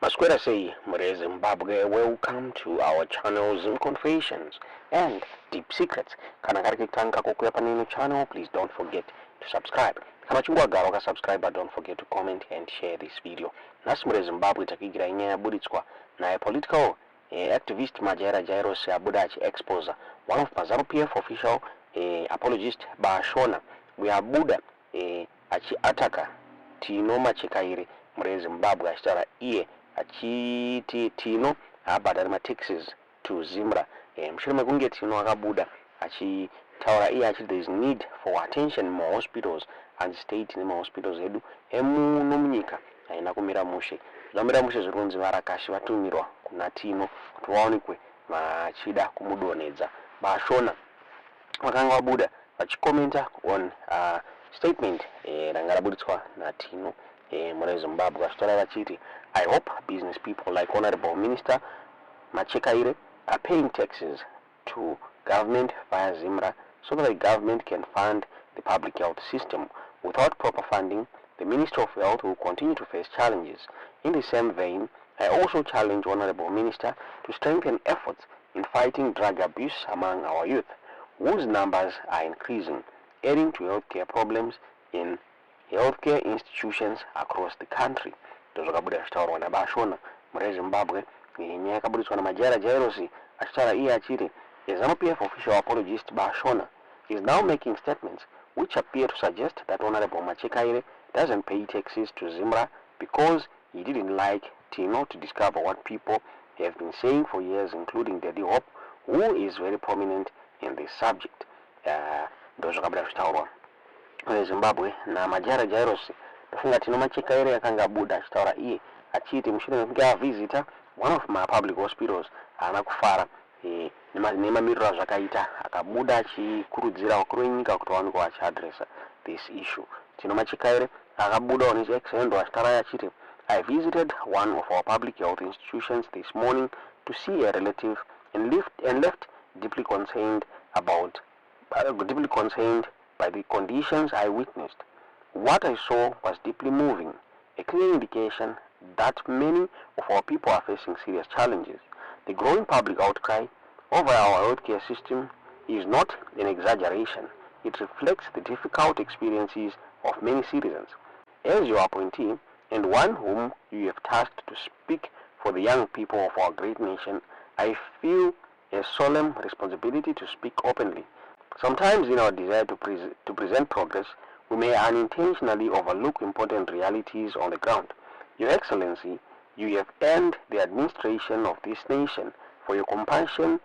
Masquera say, Mure Zimbabwe, welcome to our channel Zim Confessions and Deep Secrets. Kana kariki tanka kukuya panini channel, please don't forget to subscribe. Kama chungwa garoka subscribe, but don't forget to comment and share this video. Nasi Mure Zimbabwe takigira inya buditswa na a political activist Majera Jairos Abudachi exposer, one of Mazaro PF official apologist Bashona. We are Buddha achi ataka Tino Machikairi Mure Zimbabwe ashtara iye achiti Tino abadari taxes to Zimra. Mshire magunge Tino akabuda achitaura iye achi there is need for attention in more hospitals and state in more hospitals edu emuno munyika aina kumira mushe zamira mushe zvirunzi varakashi vatumirwa kuna Tino kuti vaonekwe vachida kumudonedza. Bashona vakanga vabuda vachikomenta on statement ranga raburitswa na Tino Mure Zimbabwe vachitaura vachiti, I hope business people like Honorable Minister Machikaire are paying taxes to government via Zimra so that the government can fund the public health system. Without proper funding, the Minister of Health will continue to face challenges. In the same vein, I also challenge Honorable Minister to strengthen efforts in fighting drug abuse among our youth, whose numbers are increasing, adding to healthcare problems in healthcare institutions across the country. Tozokabuda achitaurwa na Bashona Mure Zimbabwe nyaya yakaburitswa na Majera Jairos achitaura iye achiti, a ZANU-PF official apologist Bashona is now making statements which appear to suggest that Honorable Machikaire doesn't pay taxes to Zimra because he didn't like Tino to discover what people have been saying for years, including Daddy Hope, who is very prominent in this subject. Tozokabuda achitaurwa Zimbabwe na Majera Jairos tafunga Tino Machikaire yakanga buda achitaura iye achiti mushure mekunge visitor one of my public hospitals ana kufara nemamiriro zvakaita akabuda achikurudzira vakuru venyika kuti vaonekwa vachiadressa this issue. Tino Machikaire akabuda on his X handle achitaura achiti, I visited one of our public health institutions this morning to see a relative and left deeply concerned by the conditions I witnessed. What I saw was deeply moving, a clear indication that many of our people are facing serious challenges. The growing public outcry over our healthcare system is not an exaggeration. It reflects the difficult experiences of many citizens. As your appointee and one whom you have tasked to speak for the young people of our great nation, I feel a solemn responsibility to speak openly. Sometimes in our desire to present progress, we may unintentionally overlook important realities on the ground. Your Excellency, you have earned the administration of this nation for your compassion,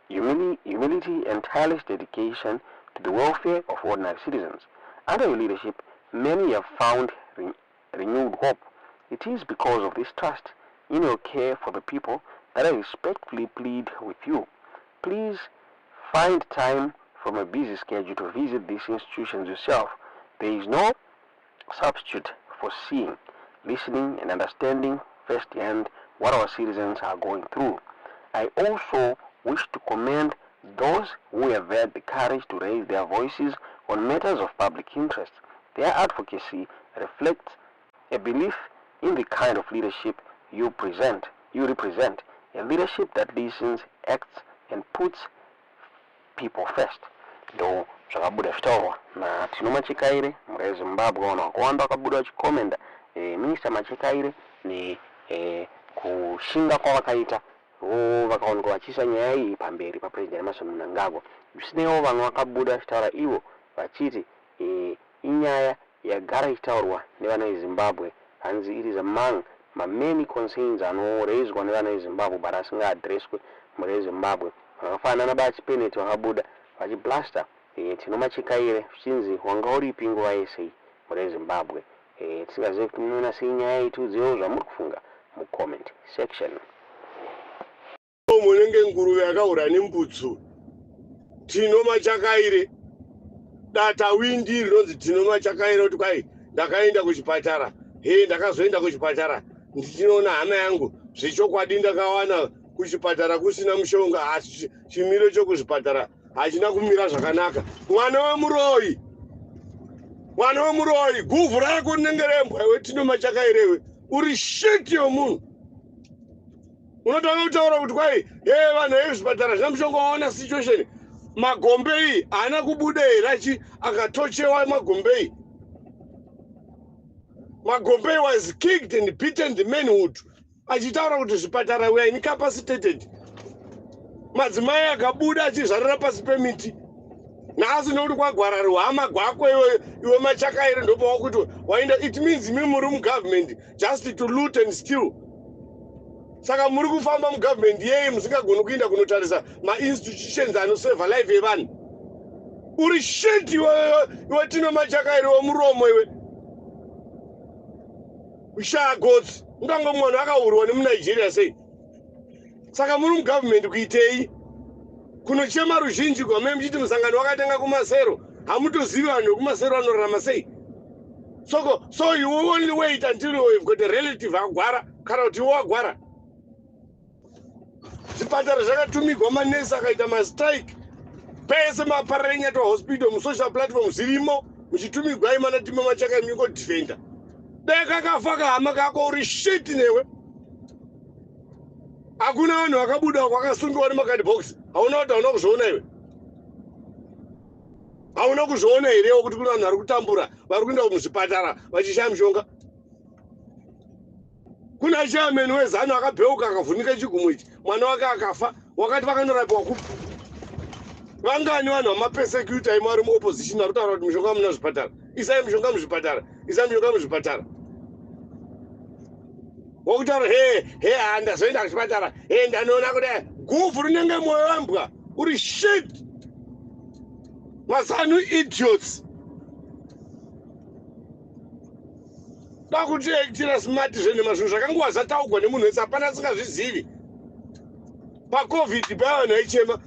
humility, and tireless dedication to the welfare of ordinary citizens. Under your leadership, many have found renewed hope. It is because of this trust in your care for the people that I respectfully plead with you. Please find time from a busy schedule to visit these institutions yourself. There is no substitute for seeing, listening, and understanding firsthand what our citizens are going through. I also wish to commend those who have had the courage to raise their voices on matters of public interest. Their advocacy reflects a belief in the kind of leadership you represent, a leadership that listens, acts, and puts people first. Ndo zvakabuda zvitaurwa na Tino Machikaire Mure Zimbabwe ono akawanda akabuda achikomenda Minister Machikaire ne kushinga kwavakaita vakaonekwa vachiisa nyaya iyi pamberi paPresident Emmerson Mnangagwa. Zvisineiwo vamwe vakabuda vachitaura ivo vachiti inyaya yagara ichitaurwa nevana veZimbabwe, hanzi it is among many concerns anoraiswa nevana veZimbabwe but asingaadreswe Mure Zimbabwe. Vakafanana naBachi Bennett vakabuda vachiblasta Tino Machikaire zvichinzi wanga uripi nguva yese Mure Zimbabwe. Tisingazive kuti munoona sei nyaya iyi, tiudzewo zvamuri kufunga mucomment section. Munenge nguruve yakaura nembutsu. Tino Machikaire data windi rinonzi Tino Machikaire kuti kwai ndakaenda kuchipatara, ndakazoenda kuchipatara ndichinoona hama yangu zvechokwadi ndakawana kuchipatara kusina mushonga, asi chimiro chokuzvipatara hachina kumira zvakanaka. Mwana wemuroyi guvhu rako rinenge rembwa iwe Tino Machikaire iwe uri shit yomunhu. Unotanga kutaura kuti kwai vanhu vezvipatara zvamushonga waona situation Magombei haana kubuda here akatochewa Magombei. Magombei was kicked and beaten the manhood. Achitaura kuti zvipatara we are incapacitated. Madzimai akabuda achizvarira pasi pemiti. Nhasi nokuti kwagwara ruhama gwako iwe Machakaire ndopa wakuti waenda. It means imi muri mugovernment just to loot and steal. Saka muri kufamba mugovernment yeye musingagoni kuinda kunotarisa ma-institutions anoseva life yevanhu. Uri shit iwe Tino Machakaire wemuromo iwe. Ushaya gotsi. Ungange mwana akaurwa nemuNigeria sei. Saka muri mugovernment kuitei. Kunochema ruzhinji kwamai muchiti musangano wakatanga kumasero. Hamutozivi vanhu vekumasero vanorarama sei. So you only wait until you've got a relative agwara kana kuti iwe wagwara. Zvipatara zvakatumigwa manesi akaita mastrike. Pese maparara enyatwa hospital musocial platform zvirimo muchitumigwa imana Tino Machakaire mingo defender. Deka kafa kahama kako uri shit newe. Hakuna vanhu vakabuda kwakasungiwa nemakadhibhokisi. Hauna kuti hauna kuzviona iwe. Hauna kuzviona here kuti kuna vanhu vari kutambura vari kuenda muzvipatara vachishaya mishonga. Kuna chairman wezano akabheuka akavhunika chigumo ichi. Mwana wake akafa. Wakati vakanorapiwa kupi. Vangani vanhu vamapersecutor vari muopposition vari kutaura kuti mishonga muna zvipatara. Isai mishonga muzvipatara. Isai mishonga muzvipatara. Wakutaura handazoenda kuchipatara. Ndanoona kuti guvhu rinenge mwoyo wambwa. Uri shit. Masanu idiots. Dakuti ekitira smart zvene mazvinhu zvakangowa zvataugwa nemunhu wese hapana asingazvizivi. PaCovid paya vanhu vaichema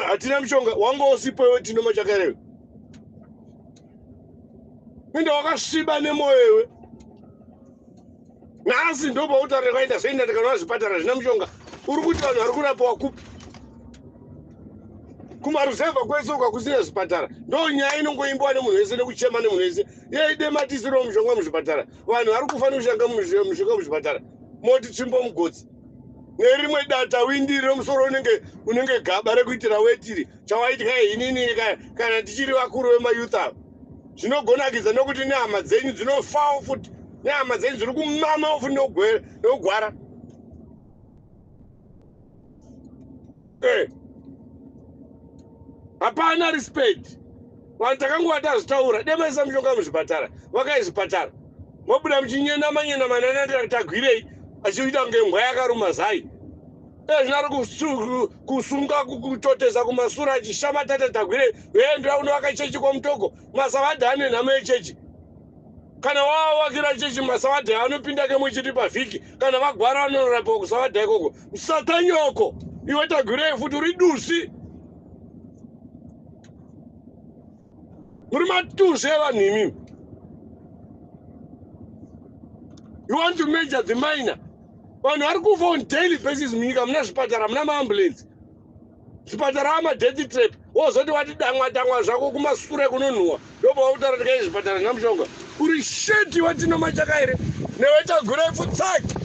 hatina mishonga wanga usipo iwe Tino Machakaire. Enda wakasviba nemwoyo iwe. Nhasi ndopa utaura kwaenda zvoenda ndikanoona zvipatara zvina mishonga. Uri kuti vanhu vari kurapiwa kupi. Kumaruzevha kwese ukakusina zvipatara. Ndo nyaya inongoimbwa nemunhu wese nekuchema nemunhu wese. Yeidematisirewo mishonga muzvipatara. Vanhu vari kufanira kushanga mishonga muzvipatara. Moti tsvimbo mugodzi. Nerimwe data windi remusoro unenge gaba rekuitira wetiri. Chawaitika inini kana tichiri vakuru vemayouth ava. Zvinogonakidza nokuti nehama dzenyu dzinofawo futi. Nehama dzenyu dziri kumamawo futi nokugwara. Hapana respect. Vanhu takangova tazvitaura demaisa mishonga muzvipatara. Vakai zvipatara. Mobuda muchinyena manyena manana tagwirei achiita kunge mbwa yakaruma zai. Zvinari kusunga kutotesa kumasura achishama tata tagwirei. Ndira unovaka chechi kwamutoko. Masavadha ane nhamo yechechi. Kana wavakira chechi masavadha anopinda kemuchiti pavhiki. Kana vagwara vanorapiwa kusavadha ikoko. Musatanyoko. Iwe tagwirei futi uri dusi. Muri matusi evanhu imimi. You want to measure the minor. Vanhu vari kufa on daily basis munyika muna zvipatara muna maambulensi. Zvipatara ama-death trap. Wozoti wati dangwa zvako kumasure kunonhuhwa. Ndopa wakutaura kuti kai zvipatara zvina mushonga. Uri sheti Tino Machakaire. Newe Tagwirei futi tsaki.